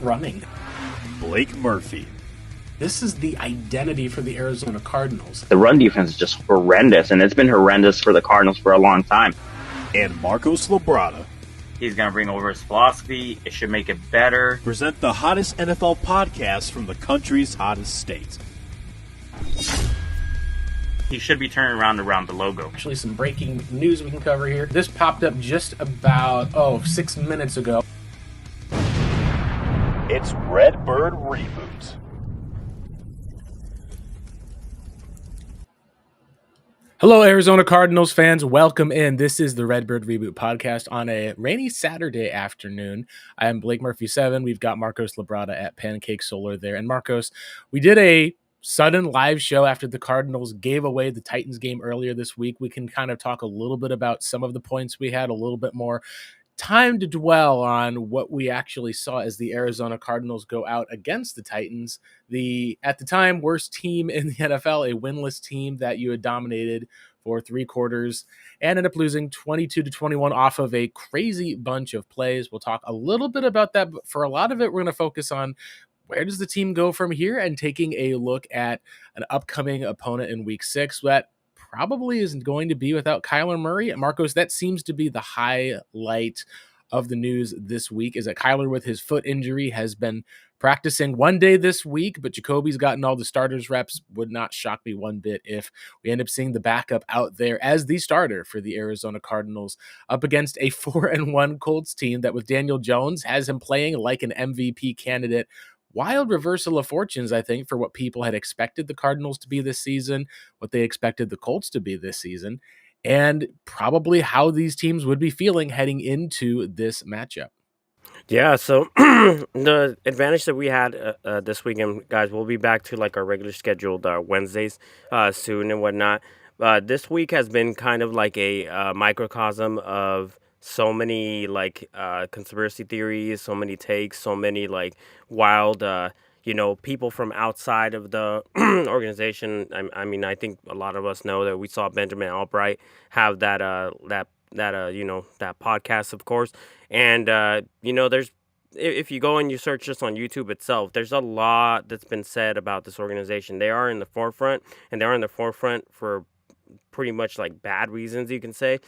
running. Blake Murphy. This is the identity for the Arizona Cardinals. The run defense is just horrendous, and it's been horrendous for the Cardinals for a long time. And Marcos Labrada. He's going to bring over his philosophy. It should make it better. Present the hottest NFL podcast from the country's hottest state. He should be turning around the logo. Actually, some breaking news we can cover here. This popped up just about, 6 minutes ago. It's Redbird Reboot. Hello, Arizona Cardinals fans. Welcome in. This is the Redbird Reboot podcast on a rainy Saturday afternoon. I am Blake Murphy 7. We've got Marcos Labrada at Pancake Solar there. And Marcos, we did a sudden live show after the Cardinals gave away the Titans game earlier this week. We can kind of talk a little bit about some of the points we had, a little bit more time to dwell on what we actually saw as the Arizona Cardinals go out against the Titans, the, at the time, worst team in the NFL, a winless team that you had dominated for 3 quarters and ended up losing 22-21 off of a crazy bunch of plays. We'll talk a little bit about that, but for a lot of it, we're going to focus on where does the team go from here and taking a look at an upcoming opponent in week 6 that probably isn't going to be without Kyler Murray. Marcos, that seems to be the highlight of the news this week, is that Kyler, with his foot injury, has been practicing one day this week, but Jacoby's gotten all the starters reps. Would not shock me one bit if we end up seeing the backup out there as the starter for the Arizona Cardinals up against a 4-1 Colts team that, with Daniel Jones, has him playing like an MVP candidate. Wild reversal of fortunes, I think, for what people had expected the Cardinals to be this season, what they expected the Colts to be this season, and probably how these teams would be feeling heading into this matchup. Yeah, so the advantage that we had this weekend, guys, we'll be back to like our regular scheduled Wednesdays soon and whatnot. This week has been kind of like a microcosm of so many like conspiracy theories, so many takes, so many like wild, people from outside of the organization. I mean, I think a lot of us know that we saw Benjamin Albright have that podcast, of course. And, there's, if you go and you search just on YouTube itself, there's a lot that's been said about this organization. They are in the forefront, and they're in the forefront for pretty much like bad reasons, you can say.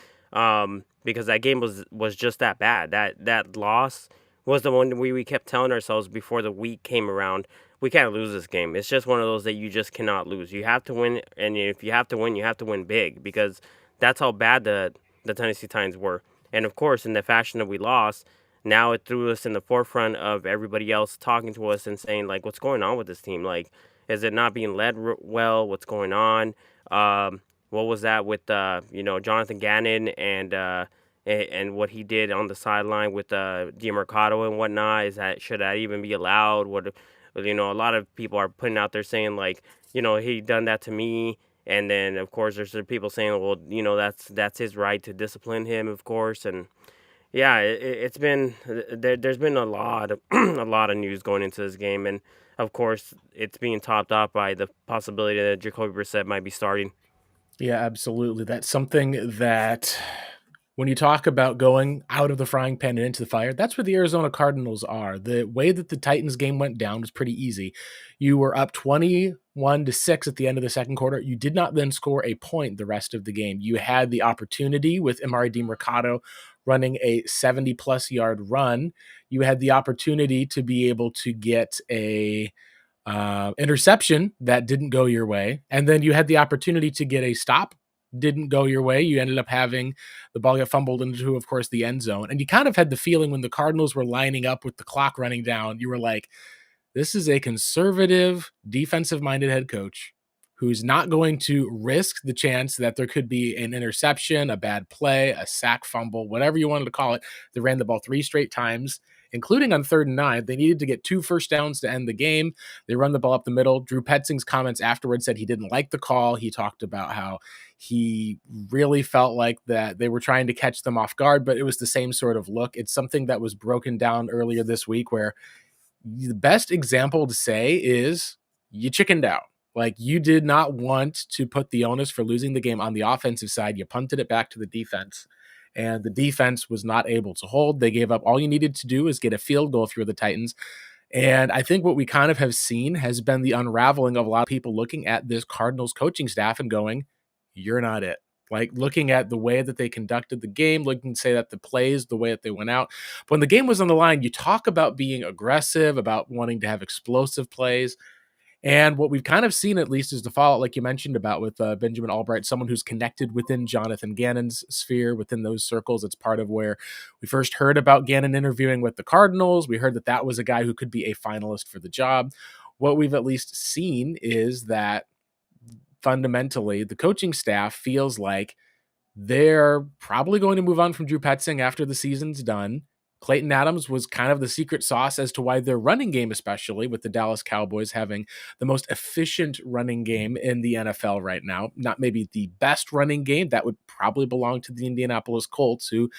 Because that game was just that bad. That loss was the one we kept telling ourselves before the week came around. We can't lose this game. It's just one of those that you just cannot lose. You have to win, and if you have to win, you have to win big, because that's how bad the Tennessee Titans were. And of course, in the fashion that we lost, now it threw us in the forefront of everybody else talking to us and saying, like, what's going on with this team? Like, is it not being led well? What's going on? What was that with Jonathan Gannon and what he did on the sideline with DeMarcado and whatnot? Should that even be allowed? A lot of people are putting out there saying, like, he done that to me. And then, of course, there's people saying, well, that's his right to discipline him, of course. And yeah, it's been there's been a lot of a lot of news going into this game, and of course, it's being topped off by the possibility that Jacoby Brissett might be starting. Yeah, absolutely. That's something that, when you talk about going out of the frying pan and into the fire, that's where the Arizona Cardinals are. The way that the Titans game went down was pretty easy. You were up 21-6 at the end of the second quarter. You did not then score a point the rest of the game. You had the opportunity with Emari DeMarcado running a 70-plus yard run. You had the opportunity to be able to get a interception that didn't go your way. And then you had the opportunity to get a stop, didn't go your way. You ended up having the ball get fumbled into, of course, the end zone. And you kind of had the feeling when the Cardinals were lining up with the clock running down, you were like, this is a conservative, defensive-minded head coach who's not going to risk the chance that there could be an interception, a bad play, a sack, fumble, whatever you wanted to call it. They ran the ball 3 straight times, including on 3rd and 9. They needed to get 2 first downs to end the game. They run the ball up the middle. Drew Petzing's comments afterwards said he didn't like the call. He talked about how he really felt like that they were trying to catch them off guard, but it was the same sort of look. It's something that was broken down earlier this week, where the best example to say is you chickened out. Like, you did not want to put the onus for losing the game on the offensive side. You punted it back to the defense, and the defense was not able to hold. They gave up. All you needed to do is get a field goal through the Titans. And I think what we kind of have seen has been the unraveling of a lot of people looking at this Cardinals coaching staff and going, "You're not it." Like looking at the way that they conducted the game, looking to say that the plays, the way that they went out. But when the game was on the line, you talk about being aggressive, about wanting to have explosive plays. And what we've kind of seen, at least, is the fallout, like you mentioned about with Benjamin Albright, someone who's connected within Jonathan Gannon's sphere, within those circles. It's part of where we first heard about Gannon interviewing with the Cardinals. We heard that that was a guy who could be a finalist for the job. What we've at least seen is that fundamentally the coaching staff feels like they're probably going to move on from Drew Petzing after the season's done. Clayton Adams was kind of the secret sauce as to why their running game, especially with the Dallas Cowboys having the most efficient running game in the NFL right now, not maybe the best running game, that would probably belong to the Indianapolis Colts, who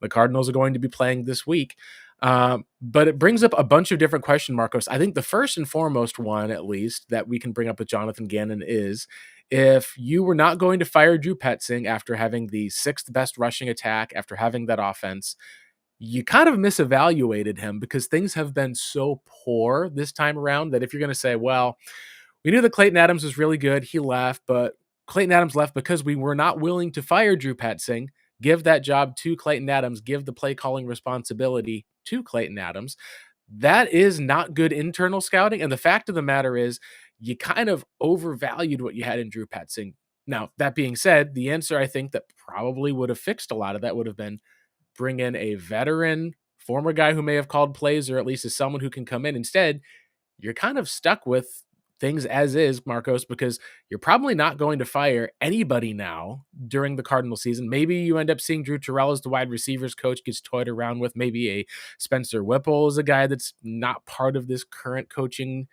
the Cardinals are going to be playing this week. But it brings up a bunch of different questions, Marcos. I think the first and foremost one, at least, that we can bring up with Jonathan Gannon is if you were not going to fire Drew Petzing after having the sixth best rushing attack, after having that offense, you kind of misevaluated him because things have been so poor this time around that if you're going to say, well, we knew that Clayton Adams was really good, he left, but Clayton Adams left because we were not willing to fire Drew Petzing, give that job to Clayton Adams, give the play calling responsibility to Clayton Adams. That is not good internal scouting. And the fact of the matter is, you kind of overvalued what you had in Drew Petzing. Now, that being said, the answer I think that probably would have fixed a lot of that would have been bring in a veteran, former guy who may have called plays, or at least is someone who can come in. Instead, you're kind of stuck with things as is, Marcos, because you're probably not going to fire anybody now during the Cardinal season. Maybe you end up seeing Drew Terrell as the wide receivers coach gets toyed around with. Maybe a Spencer Whipple is a guy that's not part of this current coaching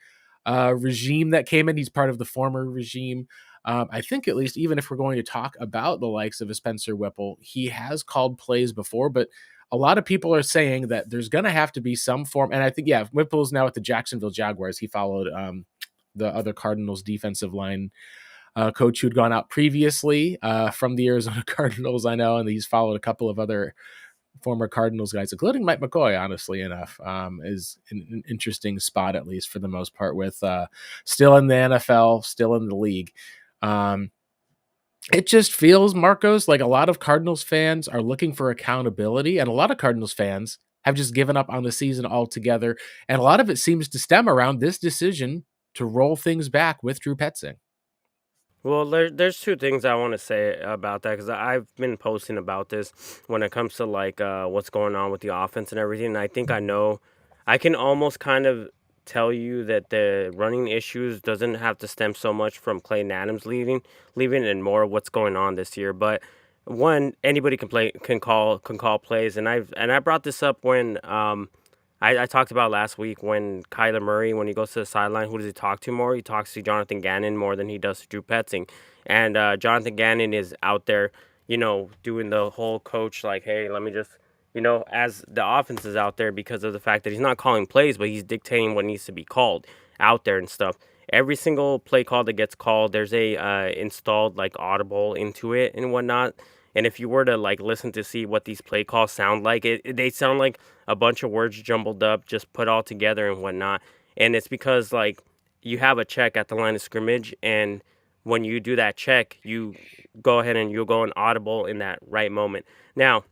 regime that came in. He's part of the former regime. I think at least even if we're going to talk about the likes of a Spencer Whipple, he has called plays before, but a lot of people are saying that there's going to have to be some form. And I think, yeah, Whipple's now at the Jacksonville Jaguars. He followed the other Cardinals defensive line coach who'd gone out previously from the Arizona Cardinals, I know, and he's followed a couple of other former Cardinals guys, including Mike McCoy, honestly enough, is an interesting spot, at least for the most part, with still in the NFL, still in the league. It just feels, Marcos, like a lot of Cardinals fans are looking for accountability, and a lot of Cardinals fans have just given up on the season altogether. And a lot of it seems to stem around this decision to roll things back with Drew Petzing. Well, there's two things I want to say about that because I've been posting about this when it comes to like what's going on with the offense and everything. And I think I know, I can almost kind of tell you that the running issues doesn't have to stem so much from Clayton Adams leaving, and more of what's going on this year. But one, anybody can call plays, and I brought this up when I talked about last week when Kyler Murray, when he goes to the sideline, who does he talk to more? He talks to Jonathan Gannon more than he does to Drew Petzing. And Jonathan Gannon is out there, doing the whole coach, like, hey, let me just, as the offense is out there because of the fact that he's not calling plays, but he's dictating what needs to be called out there and stuff. Every single play call that gets called, there's a installed, like, audible into it and whatnot. And if you were to like listen to see what these play calls sound like, they sound like a bunch of words jumbled up, just put all together and whatnot. And it's because like you have a check at the line of scrimmage, and when you do that check, you go ahead and you'll go an audible in that right moment. Now,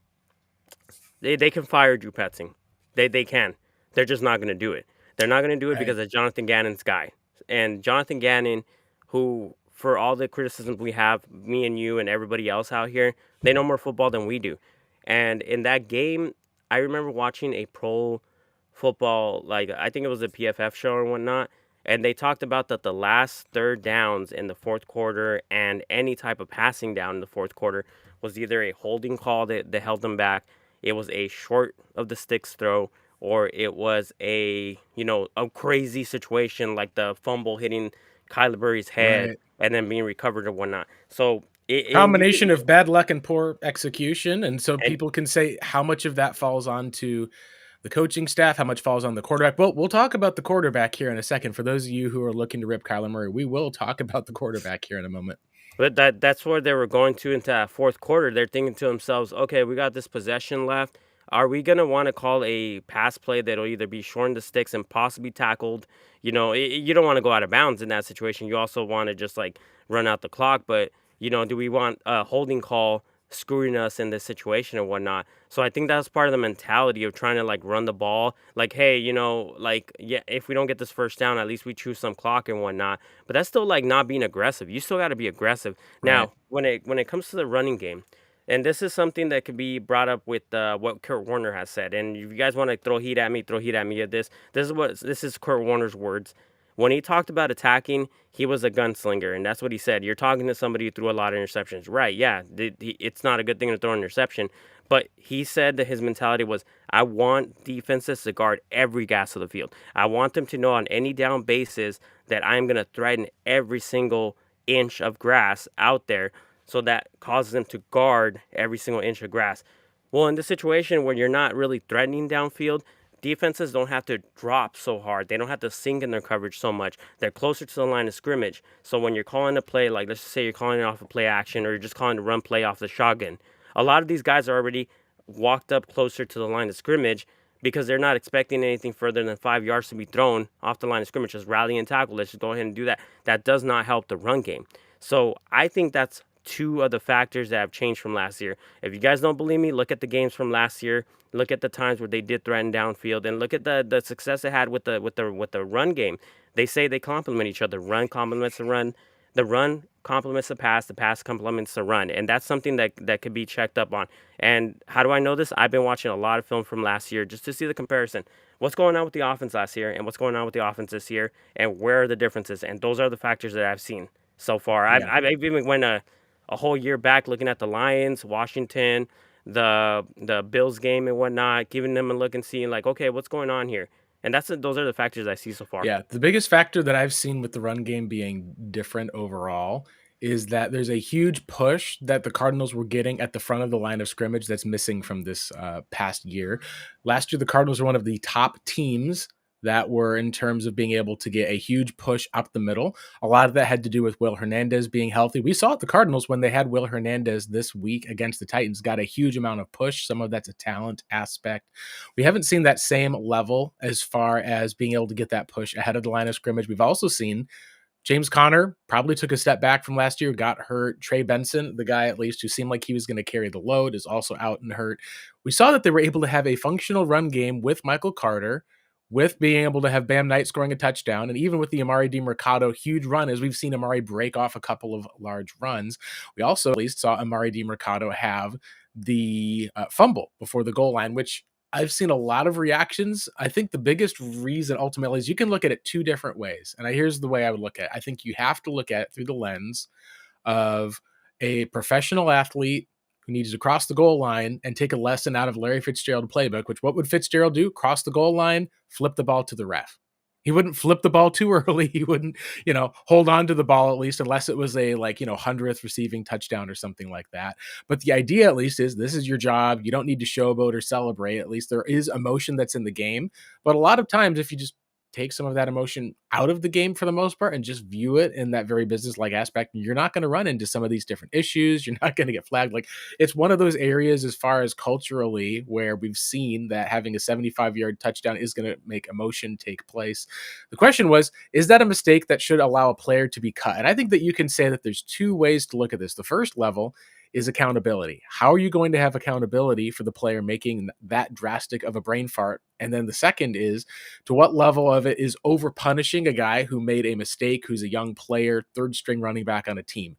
they can fire Drew Petzing. They can. They're just not going to do it. They're not going to do it Right. because of Jonathan Gannon's guy. And Jonathan Gannon, who, for all the criticisms we have, me and you and everybody else out here, they know more football than we do. And in that game, I remember watching a pro football, like I think it was a PFF show or whatnot, and they talked about that the last third downs in the fourth quarter and any type of passing down in the fourth quarter was either a holding call that held them back, it was a short of the sticks throw, or it was a crazy situation like the fumble hitting Kyler Murray's head Right. and then being recovered or whatnot. So and you Combination can of bad luck and poor execution. And so and people can say how much of that falls onto the coaching staff, how much falls on the quarterback. Well, we'll talk about the quarterback here in a second. For those of you who are looking to rip Kyler Murray, we will talk about the quarterback here in a moment. But that's where they were going to into that fourth quarter. They're thinking to themselves, okay, we got this possession left. Are we gonna want to call a pass play that'll either be short in the sticks and possibly tackled? You don't want to go out of bounds in that situation. You also want to just like run out the clock, but do we want a holding call screwing us in this situation and whatnot? So I think that's part of the mentality of trying to like run the ball. Like, hey, like yeah, if we don't get this first down, at least we choose some clock and whatnot. But that's still like not being aggressive. You still got to be aggressive. Right. Now, when it comes to the running game. And this is something that could be brought up with what Kurt Warner has said. And if you guys want to throw heat at me, throw heat at me at this. This is Kurt Warner's words. When he talked about attacking, he was a gunslinger, and that's what he said. You're talking to somebody who threw a lot of interceptions, right? Yeah, it's not a good thing to throw an interception, but he said that his mentality was, I want defenses to guard every gas of the field. I want them to know on any down basis that I'm going to threaten every single inch of grass out there, so that causes them to guard every single inch of grass. Well, in this situation where you're not really threatening downfield, defenses don't have to drop so hard. They don't have to sink in their coverage so much. They're closer to the line of scrimmage. So when you're calling a play, like let's just say you're calling it off a play action or you're just calling a run play off the shotgun, a lot of these guys are already walked up closer to the line of scrimmage because they're not expecting anything further than 5 yards to be thrown off the line of scrimmage. Just rally and tackle. Let's just go ahead and do that. That does not help the run game. So I think that's two of the factors that have changed from last year. If you guys don't believe me, look at the games from last year. Look at the times where they did threaten downfield, and look at the success they had with the run game. They say they complement each other. Run complements the run. The run complements the pass. The pass complements the run, and that's something that could be checked up on. And how do I know this? I've been watching a lot of film from last year just to see the comparison. What's going on with the offense last year, and what's going on with the offense this year, and where are the differences? And those are the factors that I've seen so far. I've, Yeah. I've even went a whole year back looking at the Lions, Washington, the Bills game and whatnot, giving them a look and seeing like, okay, what's going on here? And those are the factors I see so far. Yeah, the biggest factor that I've seen with the run game being different overall is that there's a huge push that the Cardinals were getting at the front of the line of scrimmage that's missing from this past year. Last year, the Cardinals were one of the top teams that were in terms of being able to get a huge push up the middle. A lot of that had to do with Will Hernandez being healthy. We saw at the Cardinals when they had Will Hernandez this week against the Titans, got a huge amount of push. Some of that's a talent aspect. We haven't seen that same level as far as being able to get that push ahead of the line of scrimmage. We've also seen James Conner probably took a step back from last year, got hurt. Trey Benson, the guy at least who seemed like he was going to carry the load, is also out and hurt. We saw that they were able to have a functional run game with Michael Carter, with being able to have Bam Knight scoring a touchdown, and even with the Amari DiMercado huge run, as we've seen Amari break off a couple of large runs. We also at least saw Amari DiMercado have the fumble before the goal line, which I've seen a lot of reactions. I think the biggest reason ultimately is you can look at it two different ways. And here's the way I would look at it. I think you have to look at it through the lens of a professional athlete who needs to cross the goal line and take a lesson out of Larry Fitzgerald playbook, which what would Fitzgerald do? Cross the goal line, flip the ball to the ref. He wouldn't flip the ball too early. He wouldn't, hold on to the ball at least, unless it was a 100th receiving touchdown or something like that. But the idea at least is this is your job. You don't need to showboat or celebrate. At least there is emotion that's in the game. But a lot of times, if you just take some of that emotion out of the game for the most part and just view it in that very business-like aspect, you're not going to run into some of these different issues. You're not going to get flagged. Like, it's one of those areas as far as culturally where we've seen that having a 75-yard touchdown is going to make emotion take place. The question was, is that a mistake that should allow a player to be cut? And I think that you can say that there's two ways to look at this. The first level is accountability. How are you going to have accountability for the player making that drastic of a brain fart? And then the second is, to what level of it is over punishing a guy who made a mistake, who's a young player, third string running back on a team?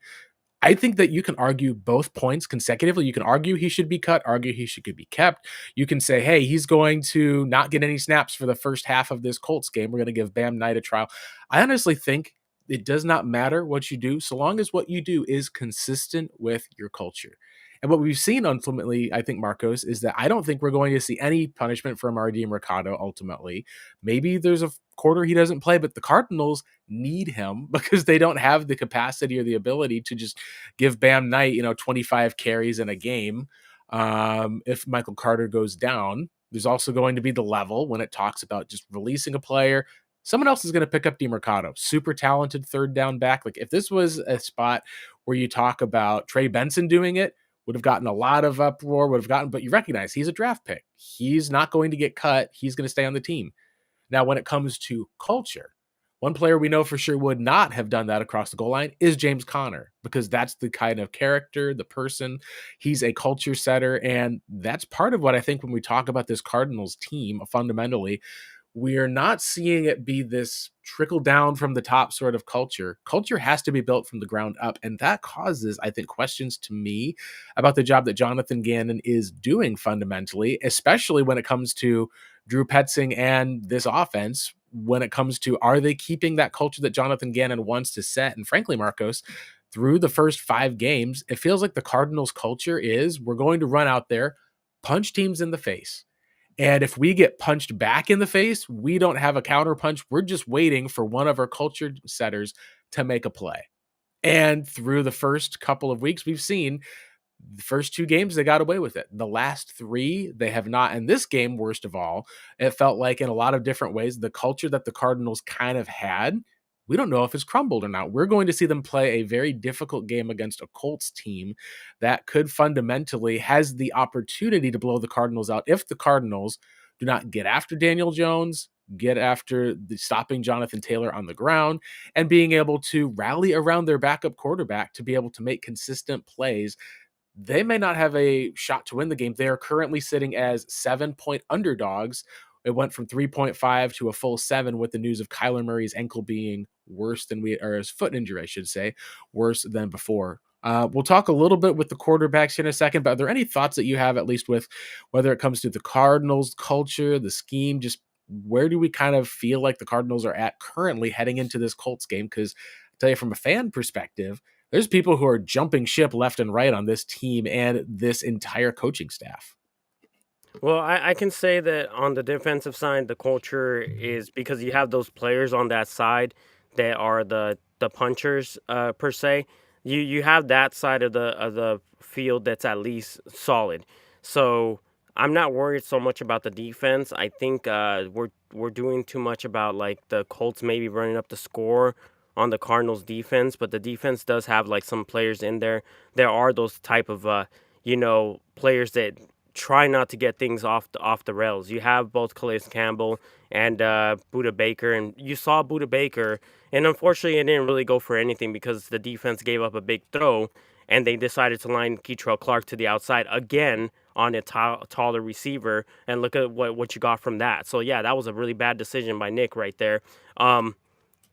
I think that you can argue both points consecutively. You can argue he should be cut, argue he should be kept. You can say, hey, he's going to not get any snaps for the first half of this Colts game. We're going to give Bam Knight a trial. I honestly think it does not matter what you do, so long as what you do is consistent with your culture. And what we've seen ultimately, I think, Marcos, is that I don't think we're going to see any punishment for Amari Mercado ultimately. Maybe there's a quarter he doesn't play, but the Cardinals need him because they don't have the capacity or the ability to just give Bam Knight, 25 carries in a game. If Michael Carter goes down, there's also going to be the level when it talks about just releasing a player. Someone else is going to pick up DiMercado, super talented third down back. Like, if this was a spot where you talk about Trey Benson doing it, would have gotten a lot of uproar, but you recognize he's a draft pick. He's not going to get cut. He's going to stay on the team. Now, when it comes to culture, one player we know for sure would not have done that across the goal line is James Conner, because that's the kind of character, the person. He's a culture setter. And that's part of what I think when we talk about this Cardinals team, fundamentally, we're not seeing it be this trickle down from the top sort of culture. Culture has to be built from the ground up. And that causes, I think, questions to me about the job that Jonathan Gannon is doing fundamentally, especially when it comes to Drew Petzing and this offense. When it comes to, are they keeping that culture that Jonathan Gannon wants to set? And frankly, Marcos, through the first 5 games, it feels like the Cardinals culture is we're going to run out there, punch teams in the face. And if we get punched back in the face, we don't have a counter punch. We're just waiting for one of our culture setters to make a play. And through the first couple of weeks, we've seen the first 2 games, they got away with it. The last 3, they have not. And this game, worst of all, it felt like in a lot of different ways, the culture that the Cardinals kind of had, we don't know if it's crumbled or not. We're going to see them play a very difficult game against a Colts team that could fundamentally has the opportunity to blow the Cardinals out if the Cardinals do not get after Daniel Jones, get after the stopping Jonathan Taylor on the ground, and being able to rally around their backup quarterback to be able to make consistent plays. They may not have a shot to win the game. They are currently sitting as 7-point underdogs. It went from 3.5 to a full 7 with the news of Kyler Murray's ankle being worse than or his foot injury, I should say, worse than before. We'll talk a little bit with the quarterbacks in a second, but are there any thoughts that you have, at least with whether it comes to the Cardinals culture, the scheme, just where do we kind of feel like the Cardinals are at currently heading into this Colts game? Because I tell you, from a fan perspective, there's people who are jumping ship left and right on this team and this entire coaching staff. Well, I can say that on the defensive side, the culture is because you have those players on that side that are the punchers per se. You have that side of the field that's at least solid. So I'm not worried so much about the defense. I think we're doing too much about like the Colts maybe running up the score on the Cardinals defense, but the defense does have like some players in there. There are those type of players that try not to get things off the rails. You have both Calais Campbell and Buda Baker, and you saw Buda Baker, and unfortunately, it didn't really go for anything because the defense gave up a big throw, and they decided to line Keitrell Clark to the outside again on a taller receiver, and look at what you got from that. So yeah, that was a really bad decision by Nick right there.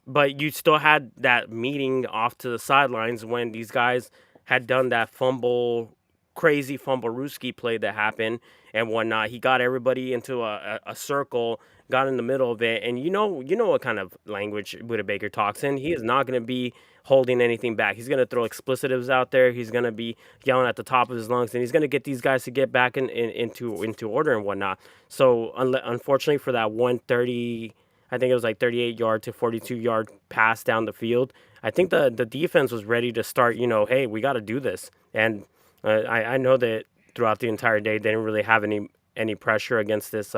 But you still had that meeting off to the sidelines when these guys had done that crazy fumble Ruski play that happened and whatnot. He got everybody into a circle, got in the middle of it, and you know what kind of language Buda Baker talks in. He is not going to be holding anything back. He's going to throw explicitives out there. He's going to be yelling at the top of his lungs, and he's going to get these guys to get back into order and whatnot. So unfortunately for that 130. I think it was like 38-yard to 42-yard pass down the field. I think the defense was ready to start, hey, we got to do this. And I know that throughout the entire day, they didn't really have any pressure against this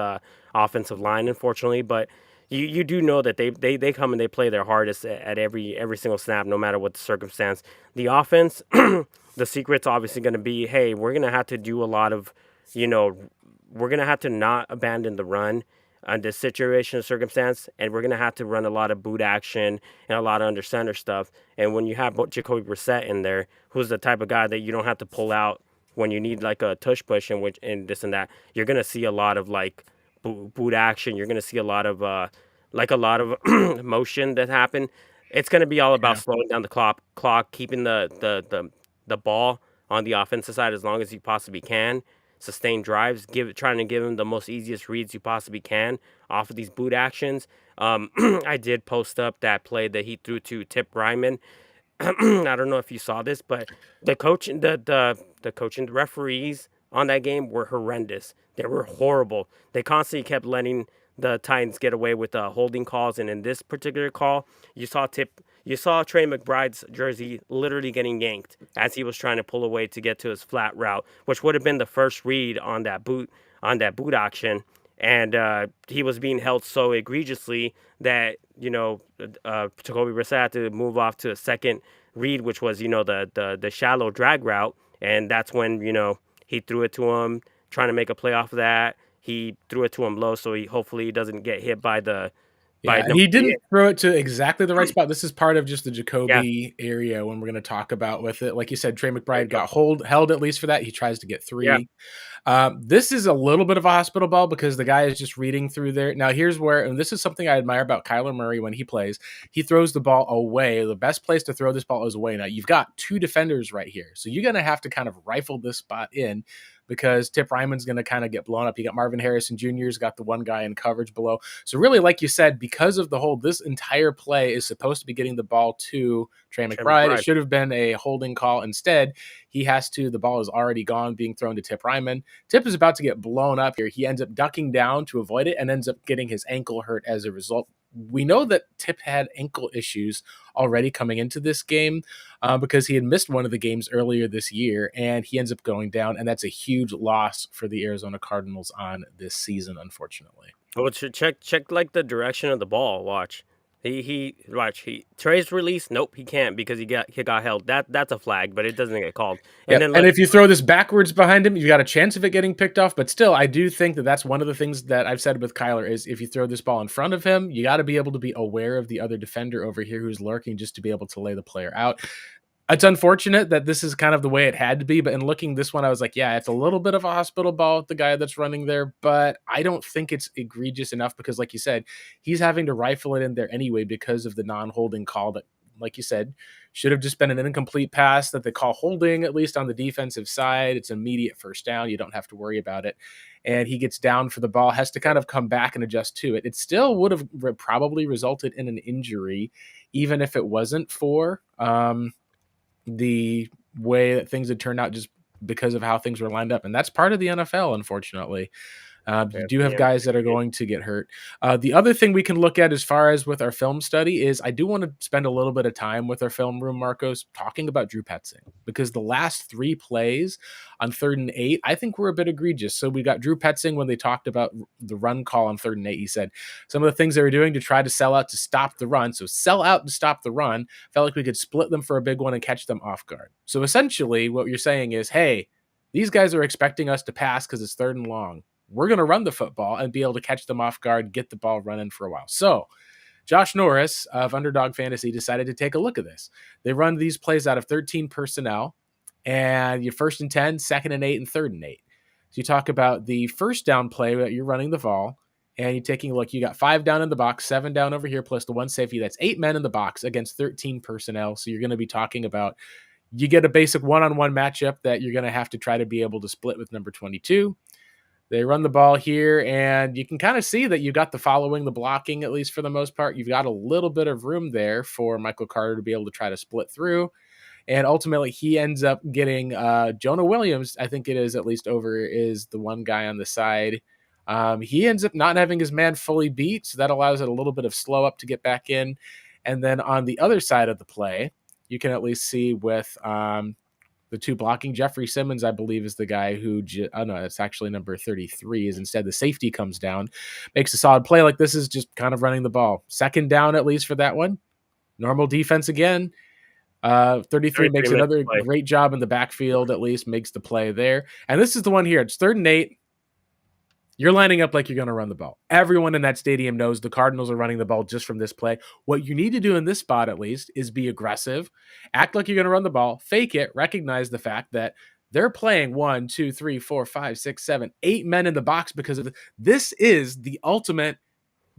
offensive line, unfortunately. But you do know that they come and they play their hardest at every single snap, no matter what the circumstance. The offense, the secret's obviously going to be, hey, we're going to have to do a lot of, we're going to have to not abandon the run on this situation or circumstance, and we're going to have to run a lot of boot action and a lot of under center stuff. And when you have Jacoby Brissett in there, who's the type of guy that you don't have to pull out when you need like a tush push and this and that, you're going to see a lot of like boot action. You're going to see a lot of motion that happen. It's going to be all about slowing down the clock, keeping the ball on the offensive side as long as you possibly can. Sustain drives, trying to give him the most easiest reads you possibly can off of these boot actions. I did post up that play that he threw to Tip Ryman. I don't know if you saw this, but the coach, the coach and the referees on that game were horrendous. They were horrible. They constantly kept letting the Titans get away with holding calls, and in this particular call, you saw Trey McBride's jersey literally getting yanked as he was trying to pull away to get to his flat route, which would have been the first read on that boot action. And he was being held so egregiously that Jacoby Brissett had to move off to a second read, which was the shallow drag route. and that's when he threw it to him, trying to make a play off of that. He threw it to him low, so he hopefully doesn't get hit by Yeah, and number he 8. didn't throw it to exactly the right spot. This is part of just the Yeah, Jacoby area when we're going to talk about with it. Like you said, Trey there you McBride go. got held at least for that. He tries to get Yeah, 3. This is a little bit of a hospital ball because the guy is just reading through there. Now, here's where, and this is something I admire about Kyler Murray when he plays. He throws the ball away. The best place to throw this ball is away. Now, you've got 2 defenders right here. So you're going to have to kind of rifle this spot in because Tip Ryman's going to kind of get blown up. You got Marvin Harrison Jr.'s got the one guy in coverage below. So really, like you said, because of the hold, this entire play is supposed to be getting the ball to Trey Trey McBride. It McBride. should have been a holding call. Instead, the ball is already gone, being thrown to Tip Ryman. Tip is about to get blown up here. He ends up ducking down to avoid it and ends up getting his ankle hurt as a result. We know that Tip had ankle issues already coming into this game because he had missed one of the games earlier this year, and he ends up going down, and that's a huge loss for the Arizona Cardinals on this season, unfortunately. Well, check like the direction of the ball. Watch. He Trey's release. Nope, he can't because he got held. That's a flag, but it doesn't get called. And Yep. then And look, if you throw this backwards behind him, you got a chance of it getting picked off. But still, I do think that that's one of the things that I've said with Kyler is if you throw this ball in front of him, you got to be able to be aware of the other defender over here who's lurking just to be able to lay the player out. It's unfortunate that this is kind of the way it had to be, but in looking this one, I was like, yeah, it's a little bit of a hospital ball with the guy that's running there, but I don't think it's egregious enough because, like you said, he's having to rifle it in there anyway because of the non-holding call that, like you said, should have just been an incomplete pass that they call holding, at least on the defensive side. It's immediate first down. You don't have to worry about it. And he gets down for the ball, has to kind of come back and adjust to it. It still would have probably resulted in an injury, even if it wasn't for the way that things had turned out just because of how things were lined up. And that's part of the NFL, unfortunately. You do have guys that are going to get hurt. The other thing we can look at as far as with our film study is I do want to spend a little bit of time with our film room, Marcos, talking about Drew Petzing because the last 3 plays on 3rd and 8, I think were a bit egregious. So we got Drew Petzing when they talked about the run call on 3rd and 8. He said some of the things they were doing to try to sell out to stop the run. So sell out to stop the run. Felt like we could split them for a big one and catch them off guard. So essentially what you're saying is, hey, these guys are expecting us to pass because it's 3rd and long. We're going to run the football and be able to catch them off guard, get the ball running for a while. So Josh Norris of Underdog Fantasy decided to take a look at this. They run these plays out of 13 personnel, and your 1st and 10, 2nd and 8, and 3rd and 8. So you talk about the first down play that you're running the ball, and you're taking a look. You got 5 down in the box, 7 down over here, plus the 1 safety. That's 8 men in the box against 13 personnel. So you're going to be talking about you get a basic one-on-one matchup that you're going to have to try to be able to split with number 22. They run the ball here, and you can kind of see that you got the following, the blocking, at least for the most part. You've got a little bit of room there for Michael Carter to be able to try to split through. And ultimately, he ends up getting Jonah Williams, I think it is at least over, is the one guy on the side. He ends up not having his man fully beat, so that allows it a little bit of slow up to get back in. And then on the other side of the play, you can at least see with the 2 blocking. Jeffrey Simmons, I believe, is the guy who, no, it's actually number 33, is instead the safety comes down, makes a solid play. Like this is just kind of running the ball. 2nd down, at least for that one. Normal defense again. 33 makes another great job in the backfield, at least makes the play there. And this is the one here. It's 3rd and 8. You're lining up like you're going to run the ball. Everyone in that stadium knows the Cardinals are running the ball just from this play. What you need to do in this spot, at least, is be aggressive, act like you're going to run the ball, fake it, recognize the fact that they're playing 1, 2, 3, 4, 5, 6, 7, 8 men in the box because of this is the ultimate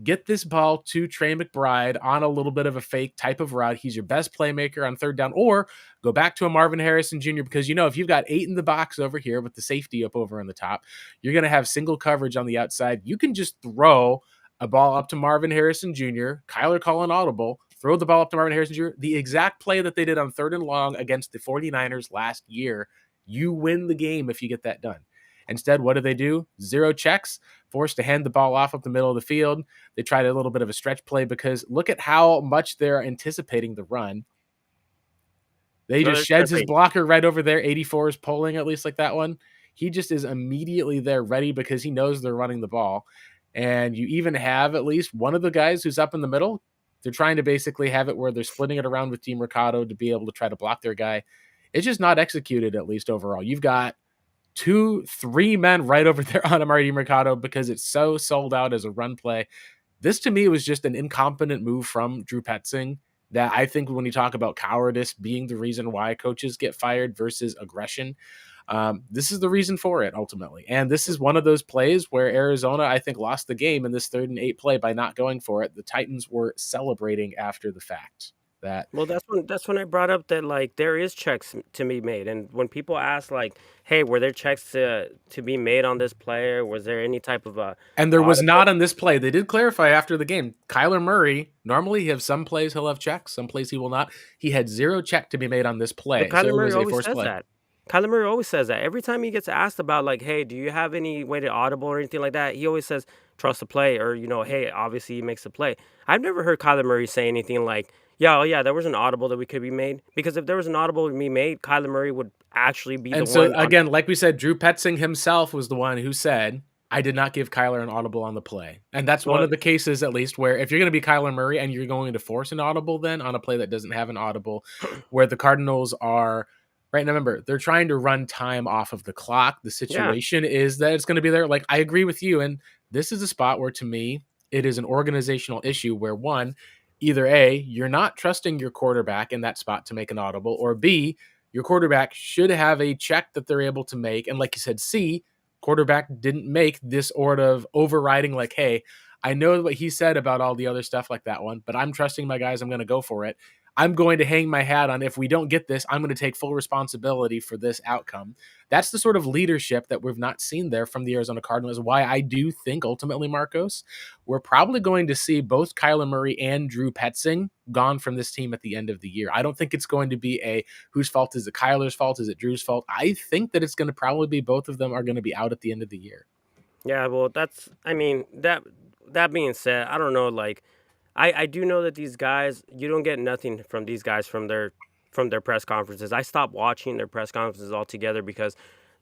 get this ball to Trey McBride on a little bit of a fake type of route. He's your best playmaker on 3rd down, or go back to a Marvin Harrison Jr. because if you've got 8 in the box over here with the safety up over on the top, you're going to have single coverage on the outside. You can just throw a ball up to Marvin Harrison Jr., Kyler calling audible, throw the ball up to Marvin Harrison Jr., the exact play that they did on 3rd and long against the 49ers last year. You win the game if you get that done. Instead, what do? 0 checks, forced to hand the ball off up the middle of the field. They tried a little bit of a stretch play because look at how much they're anticipating the run. They just sheds his blocker right over there. 84 is pulling, at least like that one. He just is immediately there ready because he knows they're running the ball. And you even have at least one of the guys who's up in the middle. They're trying to basically have it where they're splitting it around with Dean Mercado to be able to try to block their guy. It's just not executed, at least overall. You've got 2-3 men right over there on Amari Mercado because it's so sold out as a run play. This to me was just an incompetent move from Drew Petzing that I think when you talk about cowardice being the reason why coaches get fired versus aggression, this is the reason for it ultimately. And this is one of those plays where Arizona, I think, lost the game in this 3rd and 8 play by not going for it. The Titans were celebrating after the fact that. Well, that's when I brought up that like there is checks to be made, and when people ask like, "Hey, were there checks to be made on this player? Was there any type of a And there was audible?" not on this play. They did clarify after the game. Kyler Murray, normally he have some plays he'll have checks, some plays he will not. He had 0 check to be made on this But play. So Kyler it Murray was a always forced says play. that. Kyler Murray always says that. Every time he gets asked about like, "Hey, do you have any way to audible or anything like that?" He always says, "Trust the play," or "Hey, obviously he makes the play." I've never heard Kyler Murray say anything like, "Yeah, oh yeah, there was an audible that we could be made." Because if there was an audible to be made, Kyler Murray would actually be the And so one on. again, like we said, Drew Petzing himself was the one who said, I did not give Kyler an audible on the play. And that's one Well, of the cases, at least, where if you're going to be Kyler Murray and you're going to force an audible then on a play that doesn't have an audible, where the Cardinals are right now, remember, they're trying to run time off of the clock. The yeah, situation is that it's going to be there. Like, I agree with you. And this is a spot where, to me, it is an organizational issue where one, either A, you're not trusting your quarterback in that spot to make an audible, or B, your quarterback should have a check that they're able to make. And like you said, C, quarterback didn't make this sort of overriding, like, hey, I know what he said about all the other stuff like that one, but I'm trusting my guys. I'm going to go for it. I'm going to hang my hat on if we don't get this, I'm going to take full responsibility for this outcome. That's the sort of leadership that we've not seen there from the Arizona Cardinals. Why I do think ultimately, Marcos, we're probably going to see both Kyler Murray and Drew Petzing gone from this team at the end of the year. I don't think it's going to be a whose fault is it, Kyler's fault, is it Drew's fault? I think that it's going to probably be both of them are going to be out at the end of the year. yeah. Well, I mean, that being said, I don't know. Like, I do know that these guys, you don't get nothing from these guys from their press conferences. I stopped watching their press conferences altogether because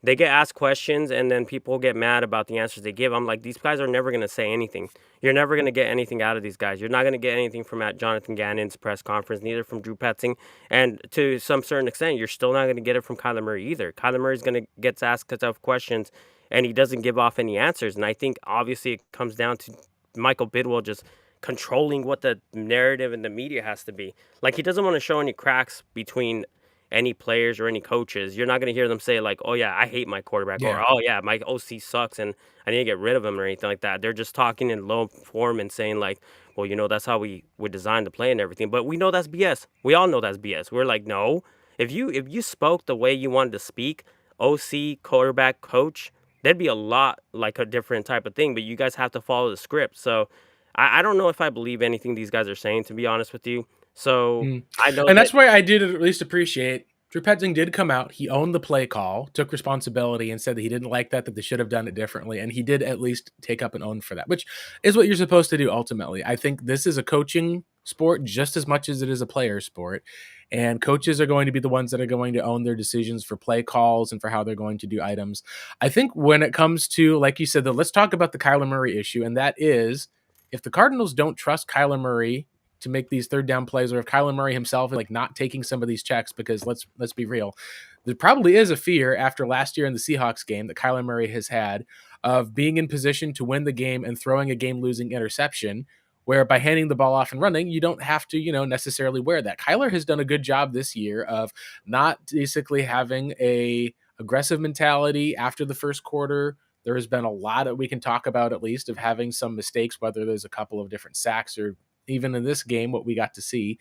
they get asked questions and then people get mad about the answers they give. I'm like, these guys are never going to say anything. You're never going to get anything out of these guys. You're not going to get anything from Jonathan Gannon's press conference, neither from Drew Petzing. And to some certain extent, you're still not going to get it from Kyler Murray either. Kyler Murray's going to get asked tough questions and he doesn't give off any answers. And I think obviously it comes down to Michael Bidwell just controlling what the narrative and the media has to be. Like he doesn't want to show any cracks between any players or any coaches. You're not going to hear them say like, "Oh yeah, I hate my quarterback," or Yeah. "Oh yeah, my OC sucks and I need to get rid of him," or anything like that. They're just talking in low form and saying like, "Well, that's how we would design the play and everything." But we know that's BS. We all know that's BS. We're like, no. If you spoke the way you wanted to speak, OC, quarterback, coach, there'd be a lot like a different type of thing. But you guys have to follow the script. So I don't know if I believe anything these guys are saying, to be honest with you. So Mm. I know And that, that's why I did at least appreciate Drew Petzing did come out. He owned the play call, took responsibility, and said that he didn't like that they should have done it differently. And he did at least take up and own for that, which is what you're supposed to do ultimately. I think this is a coaching sport just as much as it is a player sport. And coaches are going to be the ones that are going to own their decisions for play calls and for how they're going to do items. I think when it comes to, like you said, let's talk about the Kyler Murray issue. And that is if the Cardinals don't trust Kyler Murray to make these third down plays, or if Kyler Murray himself is like not taking some of these checks, because let's be real, there probably is a fear after last year in the Seahawks game that Kyler Murray has had of being in position to win the game and throwing a game-losing interception, where by handing the ball off and running, you don't have to, necessarily wear that. Kyler has done a good job this year of not basically having a aggressive mentality after the first quarter. There has been a lot that we can talk about, at least, of having some mistakes, whether there's a couple of different sacks or even in this game, what we got to see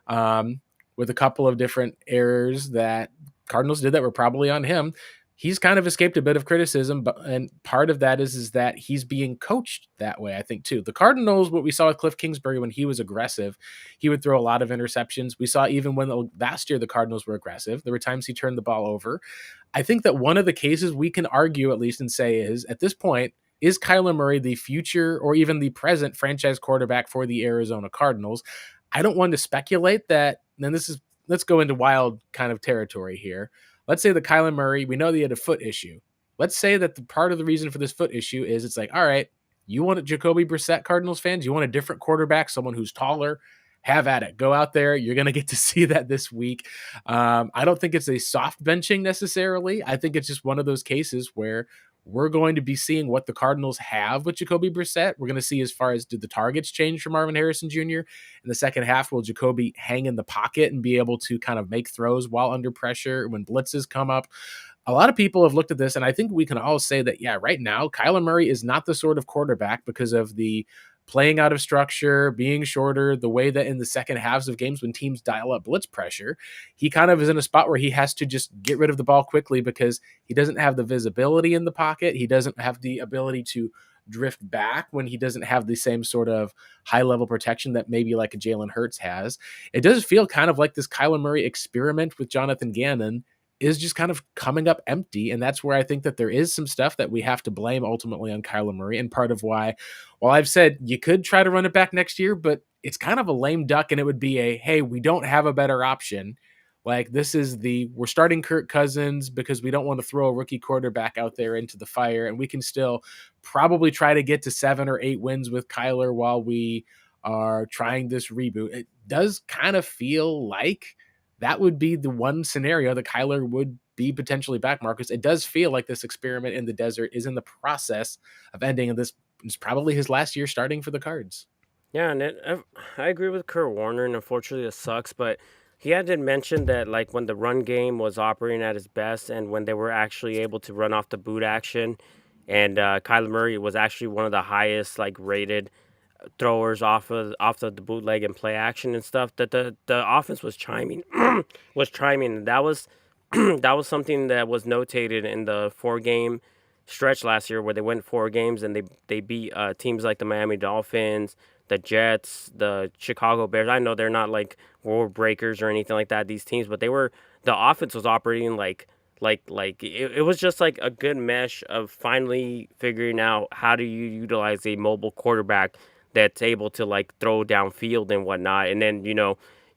with a couple of different errors that Cardinals did that were probably on him. He's kind of escaped a bit of criticism, and part of that is that he's being coached that way, I think, too. The Cardinals, what we saw with Cliff Kingsbury when he was aggressive, he would throw a lot of interceptions. We saw even when last year the Cardinals were aggressive, there were times he turned the ball over. I think that one of the cases we can argue, at least, and say is, at this point, is Kyler Murray the future or even the present franchise quarterback for the Arizona Cardinals? I don't want to speculate that. And let's go into wild kind of territory here. Let's say that Kyler Murray, we know that he had a foot issue. Let's say that the part of the reason for this foot issue is it's like, all right, you want a Jacoby Brissett Cardinals fans? You want a different quarterback, someone who's taller, have at it. Go out there. You're going to get to see that this week. I don't think it's a soft benching necessarily. I think it's just one of those cases where we're going to be seeing what the Cardinals have with Jacoby Brissett. We're going to see as far as did the targets change for Marvin Harrison Jr. in the second half. Will Jacoby hang in the pocket and be able to kind of make throws while under pressure when blitzes come up? A lot of people have looked at this, and I think we can all say that, yeah, right now, Kyler Murray is not the sort of quarterback because of the playing out of structure, being shorter, the way that in the second halves of games when teams dial up blitz pressure, he kind of is in a spot where he has to just get rid of the ball quickly because he doesn't have the visibility in the pocket. He doesn't have the ability to drift back when he doesn't have the same sort of high level protection that maybe like a Jalen Hurts has. It does feel kind of like this Kyler Murray experiment with Jonathan Gannon is just kind of coming up empty. And that's where I think that there is some stuff that we have to blame ultimately on Kyler Murray. And part of why, well, I've said you could try to run it back next year, but it's kind of a lame duck. And it would be a, hey, we don't have a better option. Like this is we're starting Kirk Cousins because we don't want to throw a rookie quarterback out there into the fire. And we can still probably try to get to 7 or 8 wins with Kyler while we are trying this reboot. It does kind of feel like that would be the one scenario that Kyler would be potentially back, Marcus. It does feel like this experiment in the desert is in the process of ending, and this is probably his last year starting for the Cards. Yeah, and I agree with Kurt Warner, and unfortunately it sucks, but he had to mention that like when the run game was operating at its best and when they were actually able to run off the boot action, and Kyler Murray was actually one of the highest like rated throwers off of the bootleg and play action and stuff, that the offense was chiming and that was that was something that was notated in the 4 game stretch last year where they went 4 games and they beat teams like the Miami Dolphins, the Jets, the Chicago Bears. I know they're not like world breakers or anything like that, these teams, but the offense was operating it was just like a good mesh of finally figuring out how do you utilize a mobile quarterback that's able to like throw downfield and whatnot. And then,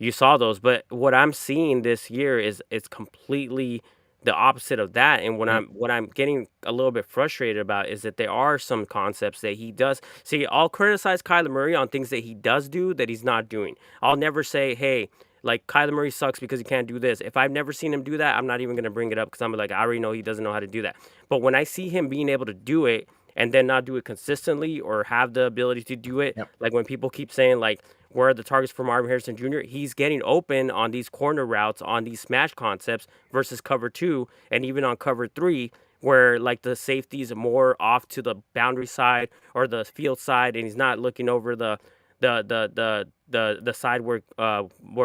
you saw those. But what I'm seeing this year is it's completely the opposite of that. And what I'm getting a little bit frustrated about is that there are some concepts that he does. See, I'll criticize Kyler Murray on things that he does do that he's not doing. I'll never say, hey, like Kyler Murray sucks because he can't do this. If I've never seen him do that, I'm not even going to bring it up because I'm like, I already know he doesn't know how to do that. But when I see him being able to do it and then not do it consistently or have the ability to do it, Yep. like when people keep saying like, where are the targets for Marvin Harrison Jr.? He's getting open on these corner routes, on these smash concepts versus cover 2 and even on cover 3 where like the safety's more off to the boundary side or the field side and he's not looking over the side where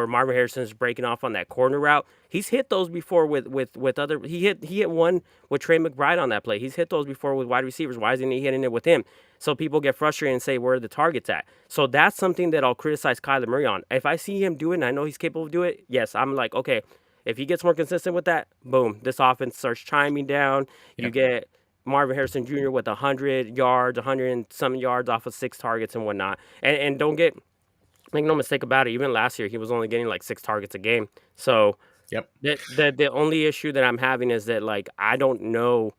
Marvin Harrison is breaking off on that corner route. He's hit those before with other. He hit one with Trey McBride on that play. He's hit those before with wide receivers. Why isn't he hitting it with him? So people get frustrated and say, where are the targets at? So that's something that I'll criticize Kyler Murray on. If I see him do it and I know he's capable of doing it, yes, I'm like, okay, if he gets more consistent with that, boom, this offense starts chiming down. You Yep. get Marvin Harrison Jr. with 100 yards, 100 and some yards off of 6 targets and whatnot. And don't make no mistake about it, even last year, he was only getting like 6 targets a game. So Yep. the only issue that I'm having is that, like, I don't know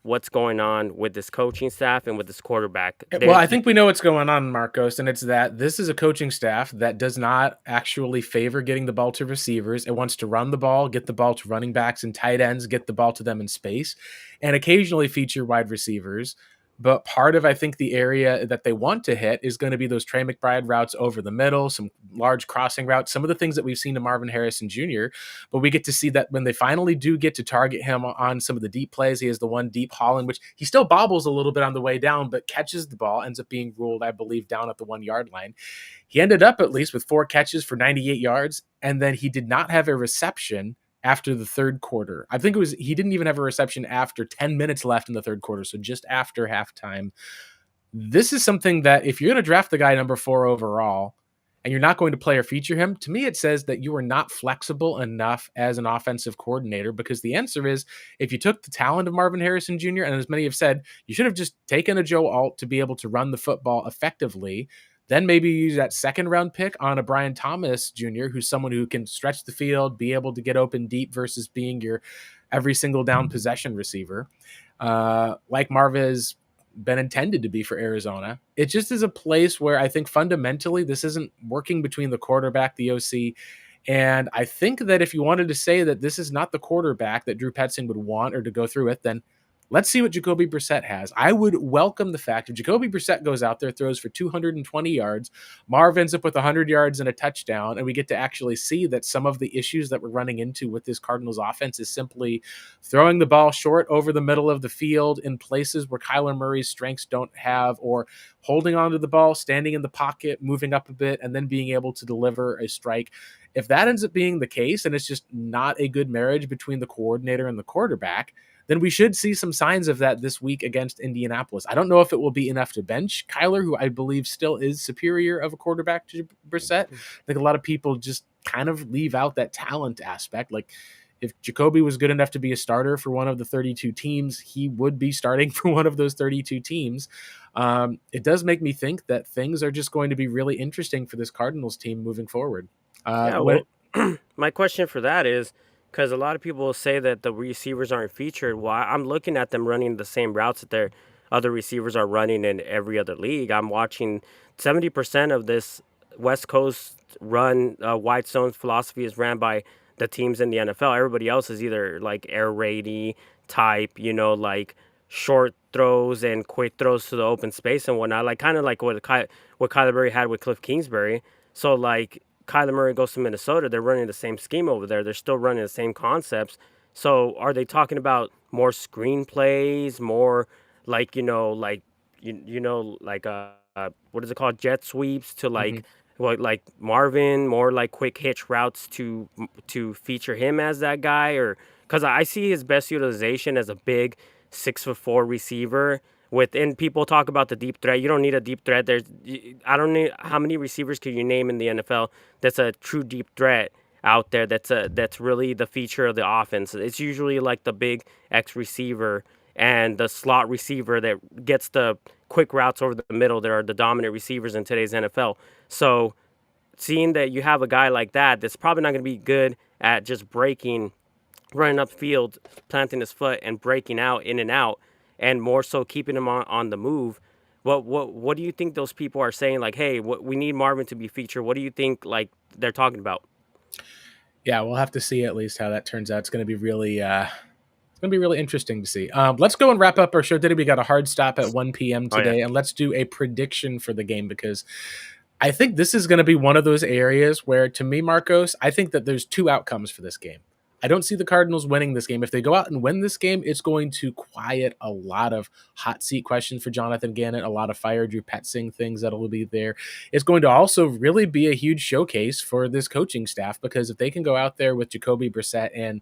what's going on with this coaching staff and with this quarterback. Well, I think we know what's going on, Marcos, and it's that this is a coaching staff that does not actually favor getting the ball to receivers. It wants to run the ball, get the ball to running backs and tight ends, get the ball to them in space, and occasionally feature wide receivers. But part of, I think, the area that they want to hit is going to be those Trey McBride routes over the middle, some large crossing routes, some of the things that we've seen to Marvin Harrison Jr. But we get to see that when they finally do get to target him on some of the deep plays, he has the one deep haul in which he still bobbles a little bit on the way down, but catches the ball, ends up being ruled, I believe, down at the 1 yard line. He ended up at least with 4 catches for 98 yards, and then he did not have a reception after the third quarter. I think he didn't even have a reception after 10 minutes left in the third quarter, so just after halftime. This is something that if you're going to draft the guy number 4 overall and you're not going to play or feature him, to me it says that you are not flexible enough as an offensive coordinator, because the answer is if you took the talent of Marvin Harrison Jr., and as many have said, you should have just taken a Joe Alt to be able to run the football effectively. Then maybe you use that 2nd-round pick on a Brian Thomas Jr., who's someone who can stretch the field, be able to get open deep versus being your every single down possession receiver. Like Marvez been intended to be for Arizona. It just is a place where I think fundamentally this isn't working between the quarterback, the OC, and I think that if you wanted to say that this is not the quarterback that Drew Petzing would want or to go through with, then let's see what Jacoby Brissett has. I would welcome the fact if Jacoby Brissett goes out there, throws for 220 yards, Marv ends up with 100 yards and a touchdown, and we get to actually see that some of the issues that we're running into with this Cardinals offense is simply throwing the ball short over the middle of the field in places where Kyler Murray's strengths don't have, or holding onto the ball, standing in the pocket, moving up a bit, and then being able to deliver a strike. If that ends up being the case, and it's just not a good marriage between the coordinator and the quarterback, then we should see some signs of that this week against Indianapolis. I don't know if it will be enough to bench Kyler, who I believe still is superior of a quarterback to Brissett. I think a lot of people just kind of leave out that talent aspect. Like, if Jacoby was good enough to be a starter for one of the 32 teams, he would be starting for one of those 32 teams. It does make me think that things are just going to be really interesting for this Cardinals team moving forward. Yeah, well, my question for that is because a lot of people will say that the receivers aren't featured. Well, I'm looking at them running the same routes that their other receivers are running in every other league. I'm watching 70% of this West Coast run. Whitestone's philosophy is ran by the teams in the NFL. Everybody else is either like air raidy type, like short throws and quick throws to the open space and whatnot, like kind of like what Kyler Murray had with Cliff Kingsbury. So like Kyler Murray goes to Minnesota, they're running the same scheme over there. They're still running the same concepts. So are they talking about more screenplays, more like what is it called, jet sweeps to like like Marvin, more like quick hitch routes to feature him as that guy, or because I see his best utilization as a big 6'4" receiver. Within people talk about the deep threat. You don't need a deep threat. I don't need how many receivers can you name in the NFL that's a true deep threat out there. That's really the feature of the offense. It's usually like the big X receiver and the slot receiver that gets the quick routes over the middle. That are the dominant receivers in today's NFL. So seeing that you have a guy like that, that's probably not going to be good at just breaking, running upfield, planting his foot, and breaking out in and out, and more so keeping him on the move. What do you think those people are saying? Like, hey, we need Marvin to be featured. What do you think like they're talking about? Yeah, we'll have to see at least how that turns out. It's going to be really interesting to see. Let's go and wrap up our show today. We got a hard stop at 1 p.m. Oh, yeah. today, and let's do a prediction for the game, because I think this is going to be one of those areas where, to me, Marcos, I think that there's two outcomes for this game. I don't see the Cardinals winning this game. If they go out and win this game, it's going to quiet a lot of hot seat questions for Jonathan Gannon, a lot of fire Drew Petzing things that will be there. It's going to also really be a huge showcase for this coaching staff, because if they can go out there with Jacoby Brissett and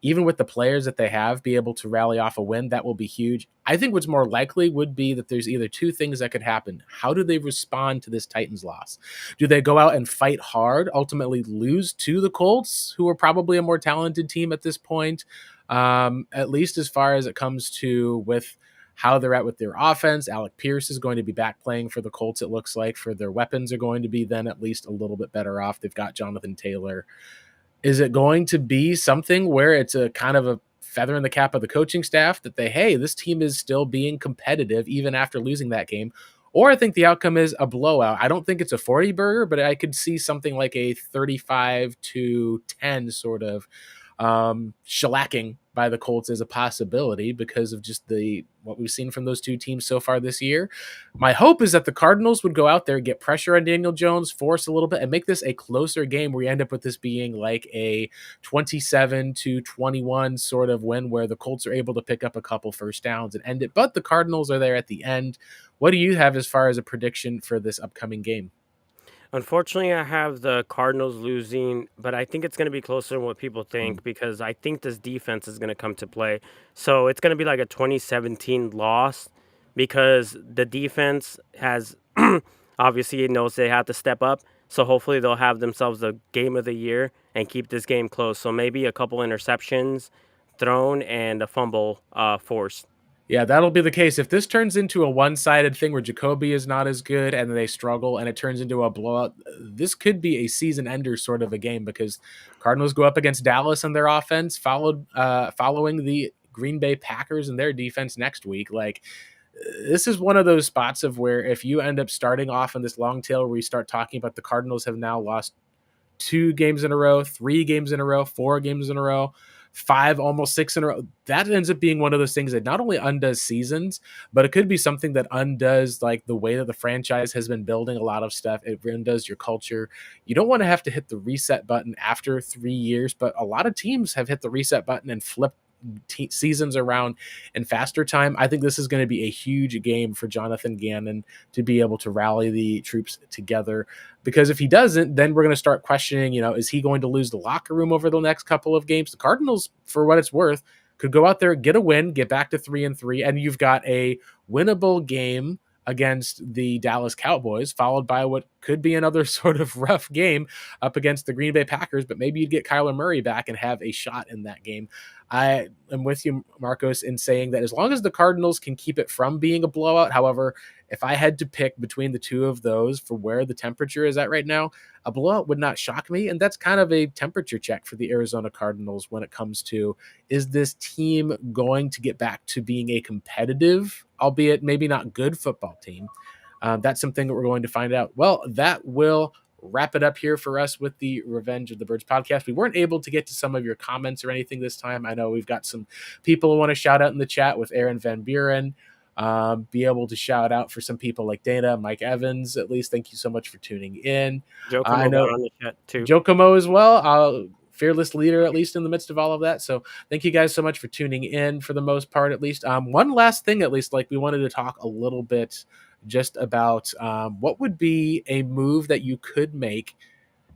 even with the players that they have, be able to rally off a win, that will be huge. I think what's more likely would be that there's either two things that could happen. How do they respond to this Titans loss? Do they go out and fight hard, ultimately lose to the Colts, who are probably a more talented team at this point, at least as far as it comes to with how they're at with their offense? Alec Pierce is going to be back playing for the Colts, it looks like. For their weapons are going to be then at least a little bit better off. They've got Jonathan Taylor. Is it going to be something where it's a kind of a feather in the cap of the coaching staff that hey, this team is still being competitive even after losing that game? Or I think the outcome is a blowout. I don't think it's a 40 burger, but I could see something like a 35-10 sort of shellacking by the Colts as a possibility because of just what we've seen from those two teams so far this year. My hope is that the Cardinals would go out there, get pressure on Daniel Jones, force a little bit, and make this a closer game where you end up with this being like a 27-21 sort of win where the Colts are able to pick up a couple first downs and end it. But the Cardinals are there at the end. What do you have as far as a prediction for this upcoming game? Unfortunately, I have the Cardinals losing, but I think it's going to be closer than what people think because I think this defense is going to come to play. So it's going to be like a 2017 loss because the defense has obviously it knows they have to step up. So hopefully they'll have themselves the game of the year and keep this game close. So maybe a couple interceptions thrown and a fumble forced. Yeah, that'll be the case. If this turns into a one-sided thing where Jacoby is not as good and they struggle and it turns into a blowout, this could be a season ender sort of a game because Cardinals go up against Dallas and their offense following the Green Bay Packers and their defense next week. Like, this is one of those spots of where if you end up starting off in this long tail where you start talking about the Cardinals have now lost 2 games in a row, 3 games in a row, 4 games in a row, 5, almost 6 in a row. That ends up being one of those things that not only undoes seasons, but it could be something that undoes like the way that the franchise has been building a lot of stuff. It undoes your culture. You don't want to have to hit the reset button after 3 years, but a lot of teams have hit the reset button and flipped seasons around in faster time. I think this is going to be a huge game for Jonathan Gannon to be able to rally the troops together, because if he doesn't, then we're going to start questioning, is he going to lose the locker room over the next couple of games? The Cardinals, for what it's worth, could go out there, get a win, get back to 3-3, and you've got a winnable game against the Dallas Cowboys, followed by what could be another sort of rough game up against the Green Bay Packers, but maybe you'd get Kyler Murray back and have a shot in that game. I am with you, Marcos, in saying that as long as the Cardinals can keep it from being a blowout. However, if I had to pick between the two of those for where the temperature is at right now, a blowout would not shock me. And that's kind of a temperature check for the Arizona Cardinals when it comes to, is this team going to get back to being a competitive, albeit maybe not good football team? That's something that we're going to find out. Well, that will wrap it up here for us with the Revenge of the Birds podcast. We weren't able to get to some of your comments or anything this time. I know we've got some people who want to shout out in the chat with Aaron Van Buren. Be able to shout out for some people like Dana, Mike Evans, at least. Thank you so much for tuning in. Joe I know on the chat too. Joe Como as well. Fearless leader, at least in the midst of all of that. So thank you guys so much for tuning in for the most part, at least. One last thing, at least, like we wanted to talk a little bit just about what would be a move that you could make.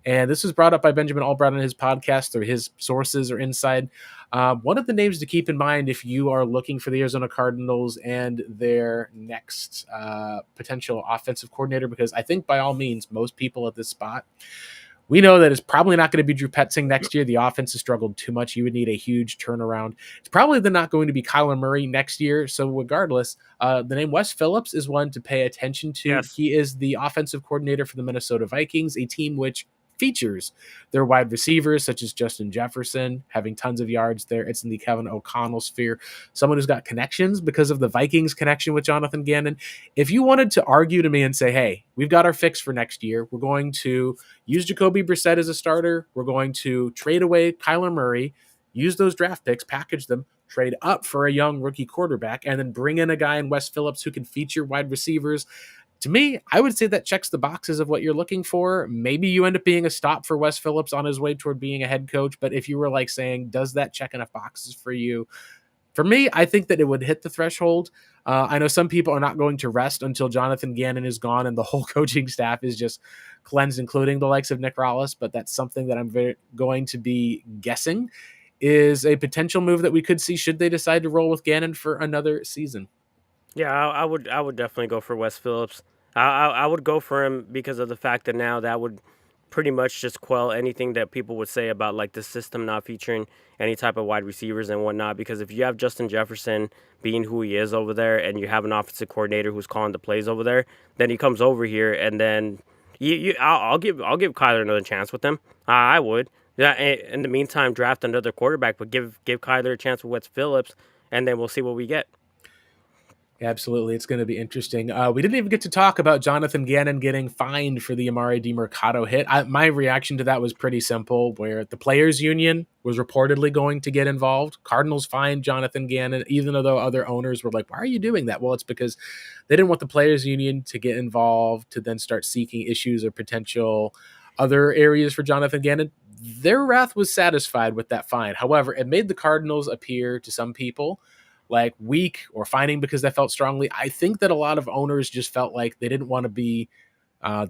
And this was brought up by Benjamin Albright on his podcast, or his sources or inside. One of the names to keep in mind if you are looking for the Arizona Cardinals and their next potential offensive coordinator, because I think by all means, most people at this spot, we know that it's probably not going to be Drew Petzing next year. The offense has struggled too much. You would need a huge turnaround. It's probably not going to be Kyler Murray next year. So regardless, the name Wes Phillips is one to pay attention to. Yes. He is the offensive coordinator for the Minnesota Vikings, a team which features their wide receivers such as Justin Jefferson having tons of yards there. It's in the Kevin O'Connell sphere, someone who's got connections because of the Vikings connection with Jonathan Gannon. If you wanted to argue to me and say, hey, we've got our fix for next year, we're going to use Jacoby Brissett as a starter, we're going to trade away Kyler Murray, use those draft picks, package them, trade up for a young rookie quarterback, and then bring in a guy in Wes Phillips who can feature wide receivers. To me, I would say that checks the boxes of what you're looking for. Maybe you end up being a stop for Wes Phillips on his way toward being a head coach. But if you were like saying, does that check enough boxes for you? For me, I think that it would hit the threshold. I know some people are not going to rest until Jonathan Gannon is gone and the whole coaching staff is just cleansed, including the likes of Nick Rallis. But that's something that I'm going to be guessing is a potential move that we could see should they decide to roll with Gannon for another season. Yeah, I would definitely go for Wes Phillips. I would go for him because of the fact that now that would pretty much just quell anything that people would say about like the system not featuring any type of wide receivers and whatnot. Because if you have Justin Jefferson being who he is over there, and you have an offensive coordinator who's calling the plays over there, then he comes over here, and then I'll give Kyler another chance with him. I would. Yeah. In the meantime, draft another quarterback, but give Kyler a chance with Wes Phillips, and then we'll see what we get. Absolutely. It's going to be interesting. We didn't even get to talk about Jonathan Gannon getting fined for the Amari DiMercato hit. My reaction to that was pretty simple, where the players union was reportedly going to get involved. Cardinals fined Jonathan Gannon, even though other owners were like, why are you doing that? Well, it's because they didn't want the players union to get involved to then start seeking issues or potential other areas for Jonathan Gannon. Their wrath was satisfied with that fine. However, it made the Cardinals appear to some people like weak or fining because they felt strongly. I think that a lot of owners just felt like they didn't want to be,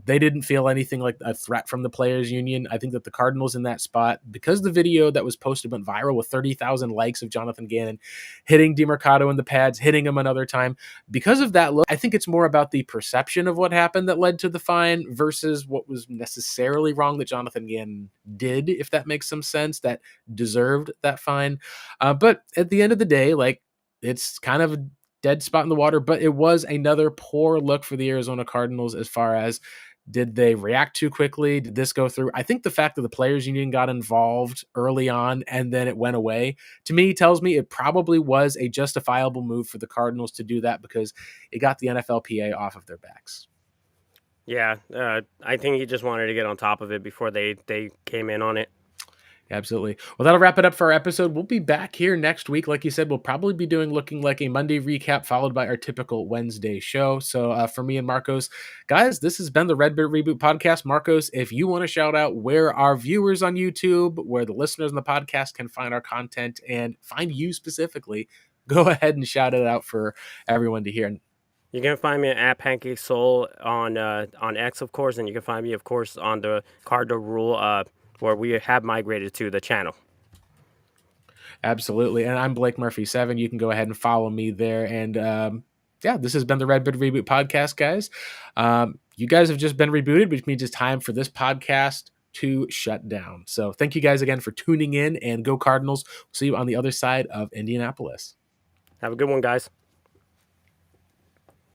they didn't feel anything like a threat from the players union. I think that the Cardinals in that spot, because the video that was posted went viral with 30,000 likes of Jonathan Gannon hitting DiMercato in the pads, hitting him another time. Because of that look, I think it's more about the perception of what happened that led to the fine versus what was necessarily wrong that Jonathan Gannon did, if that makes some sense, that deserved that fine. But at the end of the day, like, it's kind of a dead spot in the water, but it was another poor look for the Arizona Cardinals as far as Did they react too quickly? Did this go through? I think the fact that the players union got involved early on and then it went away, to me, tells me it probably was a justifiable move for the Cardinals to do that because it got the NFLPA off of their backs. Yeah, I think he just wanted to get on top of it before they came in on it. Absolutely. Well, that'll wrap it up for our episode. We'll be back here next week. Like you said, we'll probably be doing looking like a Monday recap followed by our typical Wednesday show. So for me and Marcos, guys, this has been the Redbird Reboot podcast. Marcos, if you want to shout out where our viewers on YouTube, where the listeners on the podcast can find our content and find you specifically, go ahead and shout it out for everyone to hear. You can find me at Pancake Soul on X, of course, and you can find me, of course, on the Cardinal Rule, where we have migrated to the channel. Absolutely. And I'm Blake Murphy 7. You can go ahead and follow me there. And yeah, this has been the Redbird Reboot podcast, guys. You guys have just been rebooted, which means it's time for this podcast to shut down. So thank you guys again for tuning in, and go Cardinals. We'll see you on the other side of Indianapolis. Have a good one, guys.